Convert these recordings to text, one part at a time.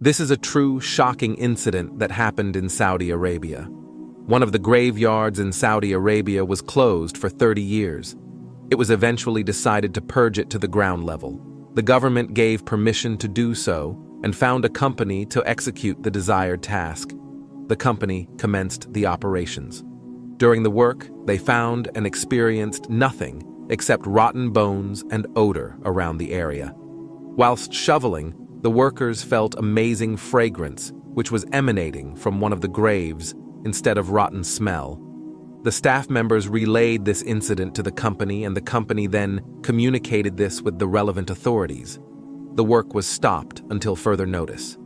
This is a true shocking incident that happened in Saudi Arabia. One of the graveyards in Saudi Arabia was closed for 30 years. It was eventually decided to purge it to the ground level. The government gave permission to do so and found a company to execute the desired task. The company commenced the operations. During the work, they found and experienced nothing except rotten bones and odor around the area. Whilst shoveling, the workers felt amazing fragrance, which was emanating from one of the graves instead of rotten smell. The staff members relayed this incident to the company, and the company then communicated this with the relevant authorities. The work was stopped until further notice.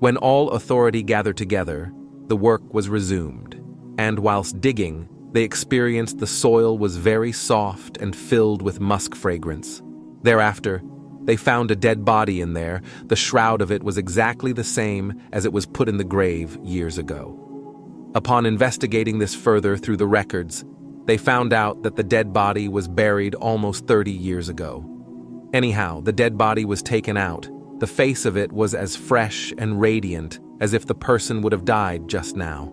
When all authority gathered together, the work was resumed, and whilst digging, they experienced the soil was very soft and filled with musk fragrance. Thereafter, they found a dead body in there. The shroud of it was exactly the same as it was put in the grave years ago. Upon investigating this further through the records, they found out that the dead body was buried almost 30 years ago. Anyhow, the dead body was taken out. The face of it was as fresh and radiant as if the person would have died just now.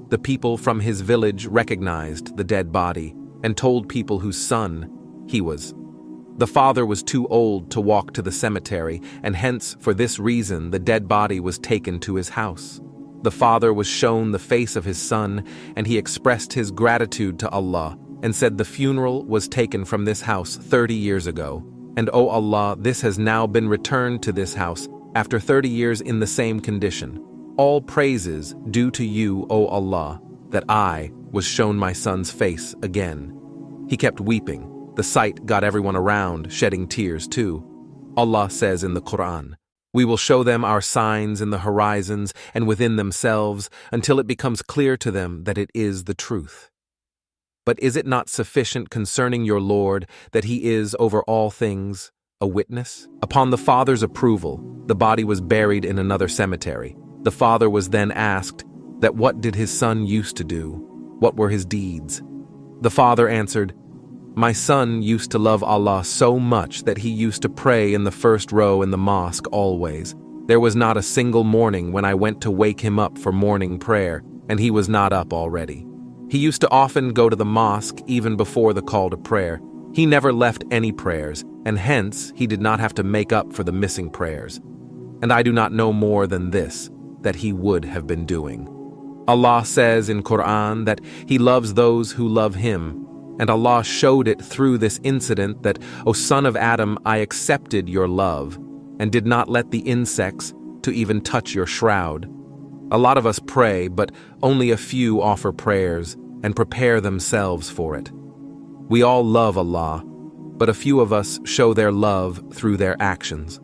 The people from his village recognized the dead body and told people whose son he was. The father was too old to walk to the cemetery, and hence, for this reason, the dead body was taken to his house. The father was shown the face of his son, and he expressed his gratitude to Allah and said the funeral was taken from this house 30 years ago. And O Allah, this has now been returned to this house after 30 years in the same condition. All praises due to you, O Allah, that I was shown my son's face again. He kept weeping. The sight got everyone around shedding tears too. Allah says in the Quran, "We will show them our signs in the horizons and within themselves until it becomes clear to them that it is the truth." But is it not sufficient concerning your Lord that he is over all things a witness? Upon the father's approval, the body was buried in another cemetery. The father was then asked that what did his son used to do? What were his deeds? The father answered, "My son used to love Allah so much that he used to pray in the first row in the mosque always. There was not a single morning when I went to wake him up for morning prayer, and he was not up already. He used to often go to the mosque even before the call to prayer. He never left any prayers, and hence he did not have to make up for the missing prayers. And I do not know more than this, that he would have been doing." Allah says in Quran that he loves those who love him, and Allah showed it through this incident that, "O son of Adam, I accepted your love, and did not let the insects to even touch your shroud." A lot of us pray, but only a few offer prayers and prepare themselves for it. We all love Allah, but a few of us show their love through their actions.